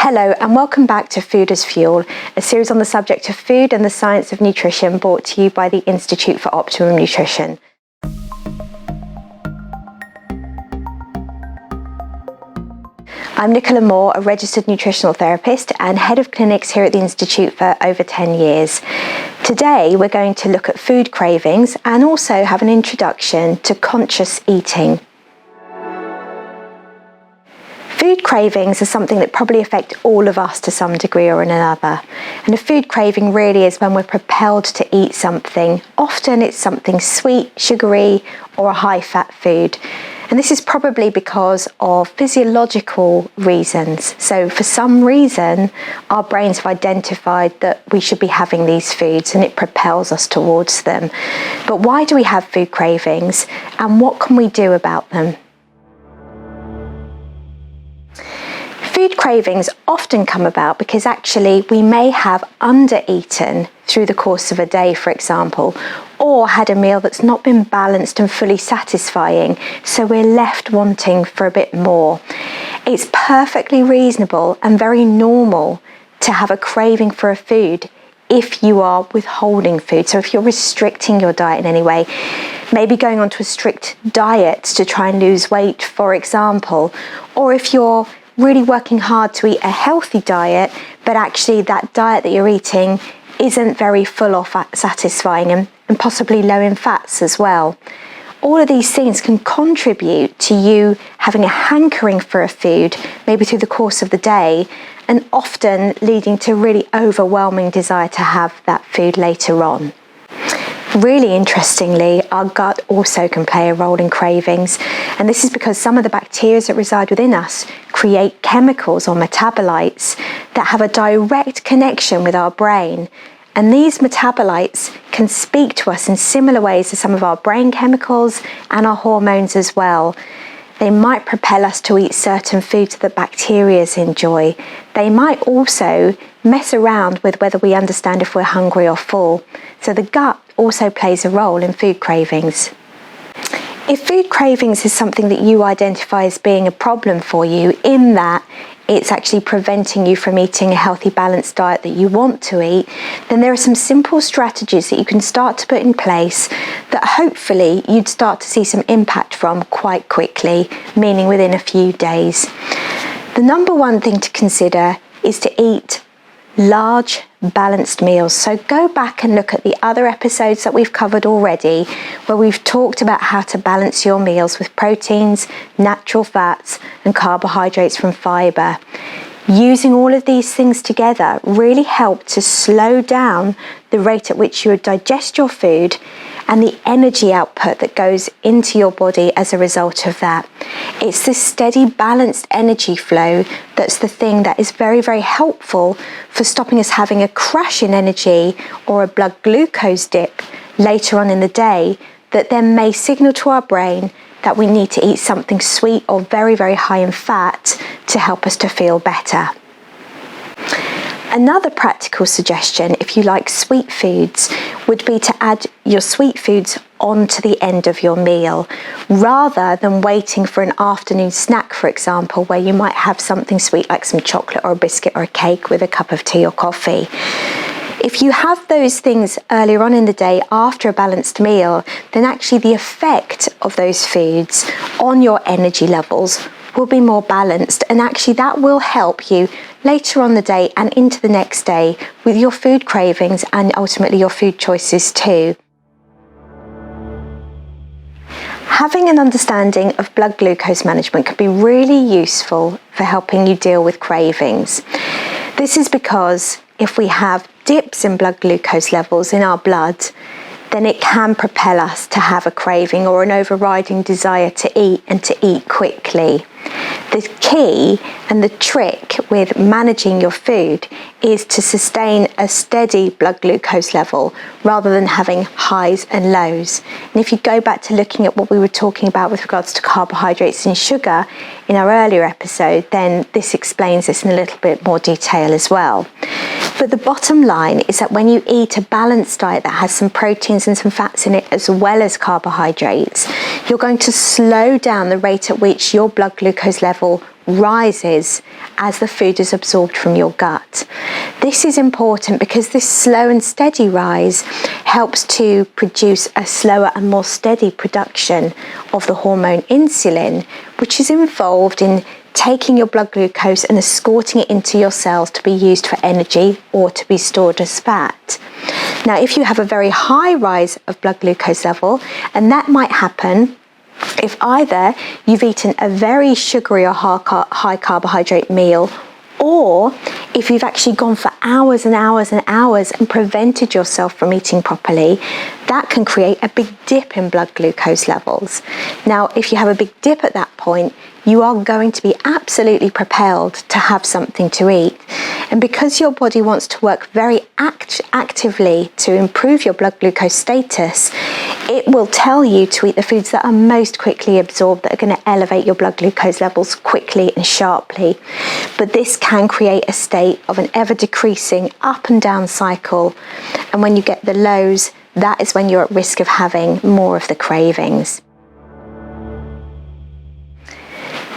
Hello and welcome back to Food as Fuel, a series on the subject of food and the science of nutrition brought to you by the Institute for Optimum Nutrition. I'm Nicola Moore, a registered nutritional therapist and head of clinics here at the Institute for over 10 years. Today we're going to look at food cravings and also have an introduction to conscious eating. Food cravings are something that probably affect all of us to some degree or another. And a food craving really is when we're propelled to eat something. Often it's something sweet, sugary, or a high-fat food. And this is probably because of physiological reasons. So for some reason, our brains have identified that we should be having these foods and it propels us towards them. But why do we have food cravings and what can we do about them? Food cravings often come about because actually we may have under-eaten through the course of a day, for example, or had a meal that's not been balanced and fully satisfying, so we're left wanting for a bit more. It's perfectly reasonable and very normal to have a craving for a food if you are withholding food. So if you're restricting your diet in any way, maybe going onto a strict diet to try and lose weight, for example, or if you're really working hard to eat a healthy diet, but actually that diet that you're eating isn't very full or satisfying and possibly low in fats as well. All of these things can contribute to you having a hankering for a food, maybe through the course of the day, and often leading to really overwhelming desire to have that food later on. Really interestingly, our gut also can play a role in cravings, and this is because some of the bacteria that reside within us create chemicals or metabolites that have a direct connection with our brain. And these metabolites can speak to us in similar ways to some of our brain chemicals and our hormones as well. They might propel us to eat certain foods that bacteria enjoy. They might also mess around with whether we understand if we're hungry or full. So the gut also plays a role in food cravings. If food cravings is something that you identify as being a problem for you, in that it's actually preventing you from eating a healthy, balanced diet that you want to eat, then there are some simple strategies that you can start to put in place that hopefully you'd start to see some impact from quite quickly, meaning within a few days. The number one thing to consider is to eat large, balanced meals. So go back and look at the other episodes that we've covered already, where we've talked about how to balance your meals with proteins, natural fats, and carbohydrates from fibre. Using all of these things together really help to slow down the rate at which you digest your food and the energy output that goes into your body as a result of that. It's this steady, balanced energy flow that's the thing that is very, very helpful for stopping us having a crash in energy or a blood glucose dip later on in the day that then may signal to our brain that we need to eat something sweet or very, very high in fat to help us to feel better. Another practical suggestion, if you like sweet foods, would be to add your sweet foods onto the end of your meal, rather than waiting for an afternoon snack, for example, where you might have something sweet like some chocolate or a biscuit or a cake with a cup of tea or coffee. If you have those things earlier on in the day after a balanced meal, then actually the effect of those foods on your energy levels will be more balanced, and actually that will help you later on the day and into the next day with your food cravings and ultimately your food choices too. Having an understanding of blood glucose management can be really useful for helping you deal with cravings. This is because if we have dips in blood glucose levels in our blood, then it can propel us to have a craving or an overriding desire to eat and to eat quickly. The key and the trick with managing your food is to sustain a steady blood glucose level rather than having highs and lows. And if you go back to looking at what we were talking about with regards to carbohydrates and sugar in our earlier episode, then this explains this in a little bit more detail as well. But the bottom line is that when you eat a balanced diet that has some proteins and some fats in it as well as carbohydrates, you're going to slow down the rate at which your blood glucose level rises as the food is absorbed from your gut. This is important because this slow and steady rise helps to produce a slower and more steady production of the hormone insulin, which is involved in taking your blood glucose and escorting it into your cells to be used for energy or to be stored as fat. Now, if you have a very high rise of blood glucose level, and that might happen if either you've eaten a very sugary or high carbohydrate meal, or if you've actually gone for hours and hours and hours and prevented yourself from eating properly, that can create a big dip in blood glucose levels. Now, if you have a big dip at that point, you are going to be absolutely propelled to have something to eat. And because your body wants to work very actively to improve your blood glucose status, it will tell you to eat the foods that are most quickly absorbed, that are going to elevate your blood glucose levels quickly and sharply. But this can create a state of an ever decreasing up and down cycle. And when you get the lows, that is when you're at risk of having more of the cravings.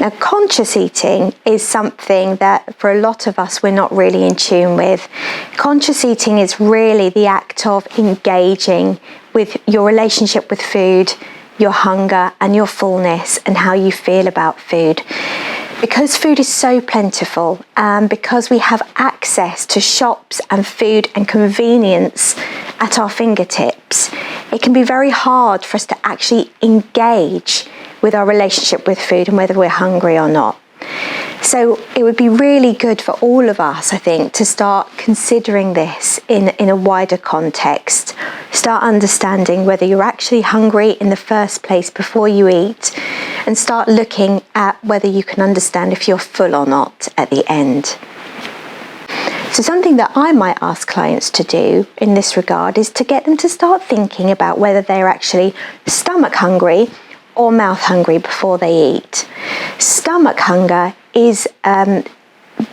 Now, conscious eating is something that for a lot of us we're not really in tune with. Conscious eating is really the act of engaging with your relationship with food, your hunger and your fullness, and how you feel about food. Because food is so plentiful, and because we have access to shops and food and convenience at our fingertips, it can be very hard for us to actually engage with our relationship with food and whether we're hungry or not. So it would be really good for all of us, I think, to start considering this in a wider context. Start understanding whether you're actually hungry in the first place before you eat, and start looking at whether you can understand if you're full or not at the end. So something that I might ask clients to do in this regard is to get them to start thinking about whether they're actually stomach hungry or mouth hungry before they eat. Stomach hunger is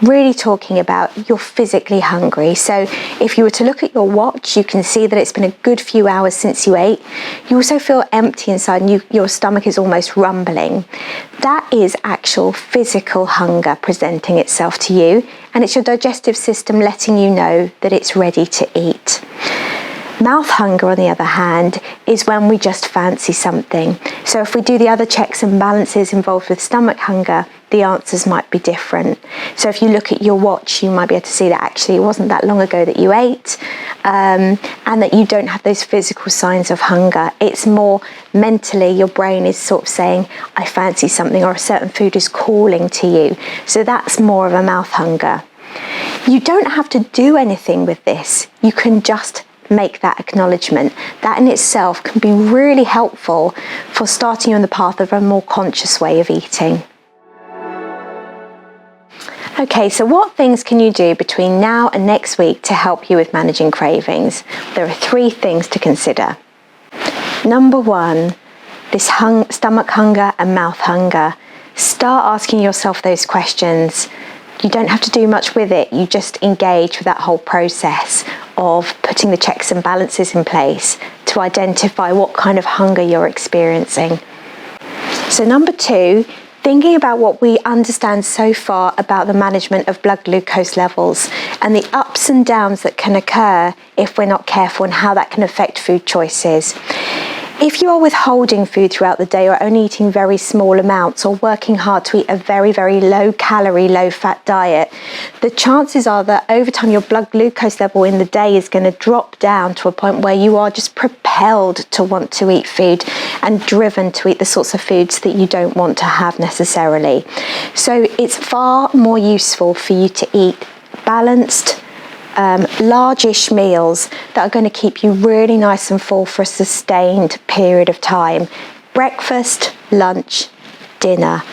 really talking about you're physically hungry. So if you were to look at your watch, you can see that it's been a good few hours since you ate. You also feel empty inside and your stomach is almost rumbling. That is actual physical hunger presenting itself to you, and it's your digestive system letting you know that it's ready to eat. Mouth hunger, on the other hand, is when we just fancy something. So if we do the other checks and balances involved with stomach hunger, the answers might be different. So if you look at your watch, you might be able to see that actually it wasn't that long ago that you ate, and that you don't have those physical signs of hunger. It's more mentally, your brain is sort of saying, I fancy something, or a certain food is calling to you. So that's more of a mouth hunger. You don't have to do anything with this. You can just make that acknowledgement. That in itself can be really helpful for starting you on the path of a more conscious way of eating. Okay, so what things can you do between now and next week to help you with managing cravings? There are 3 things to consider. Number 1, this stomach hunger and mouth hunger. Start asking yourself those questions. You don't have to do much with it. You just engage with that whole process of putting the checks and balances in place to identify what kind of hunger you're experiencing. So number 2, thinking about what we understand so far about the management of blood glucose levels and the ups and downs that can occur if we're not careful, and how that can affect food choices. If you are withholding food throughout the day, or only eating very small amounts, or working hard to eat a very, very low calorie, low fat diet, the chances are that over time your blood glucose level in the day is going to drop down to a point where you are just propelled to want to eat food and driven to eat the sorts of foods that you don't want to have necessarily. So it's far more useful for you to eat balanced, largish meals that are going to keep you really nice and full for a sustained period of time. Breakfast, lunch, dinner.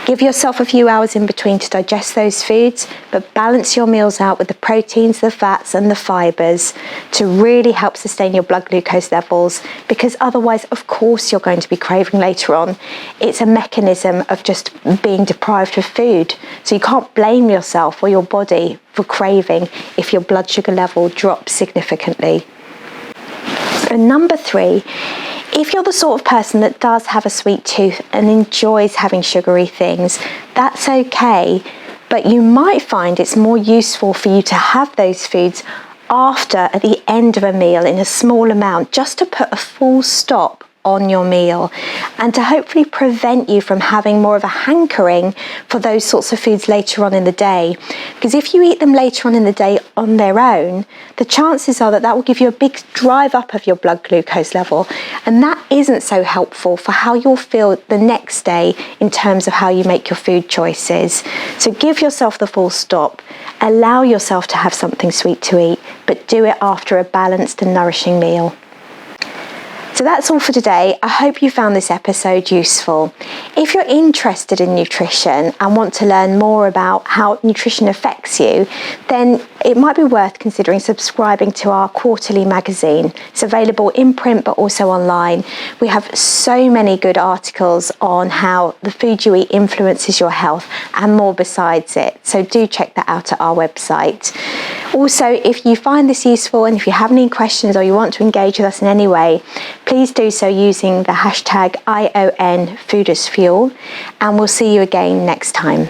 Give yourself a few hours in between to digest those foods, but balance your meals out with the proteins, the fats and the fibres to really help sustain your blood glucose levels, because otherwise, of course, you're going to be craving later on. It's a mechanism of just being deprived of food. So you can't blame yourself or your body for craving if your blood sugar level drops significantly. And number 3, If you're the sort of person that does have a sweet tooth and enjoys having sugary things, that's okay, but you might find it's more useful for you to have those foods at the end of a meal in a small amount, just to put a full stop on your meal and to hopefully prevent you from having more of a hankering for those sorts of foods later on in the day. Because if you eat them later on in the day on their own, the chances are that will give you a big drive up of your blood glucose level, and that isn't so helpful for how you'll feel the next day in terms of how you make your food choices. So give yourself the full stop, allow yourself to have something sweet to eat, but do it after a balanced and nourishing meal. So that's all for today. I hope you found this episode useful. If you're interested in nutrition and want to learn more about how nutrition affects you, then it might be worth considering subscribing to our quarterly magazine. It's available in print but also online. We have so many good articles on how the food you eat influences your health and more besides it. So do check that out at our website. Also, if you find this useful and if you have any questions or you want to engage with us in any way, please do so using the hashtag #IONFoodasFuel, and we'll see you again next time.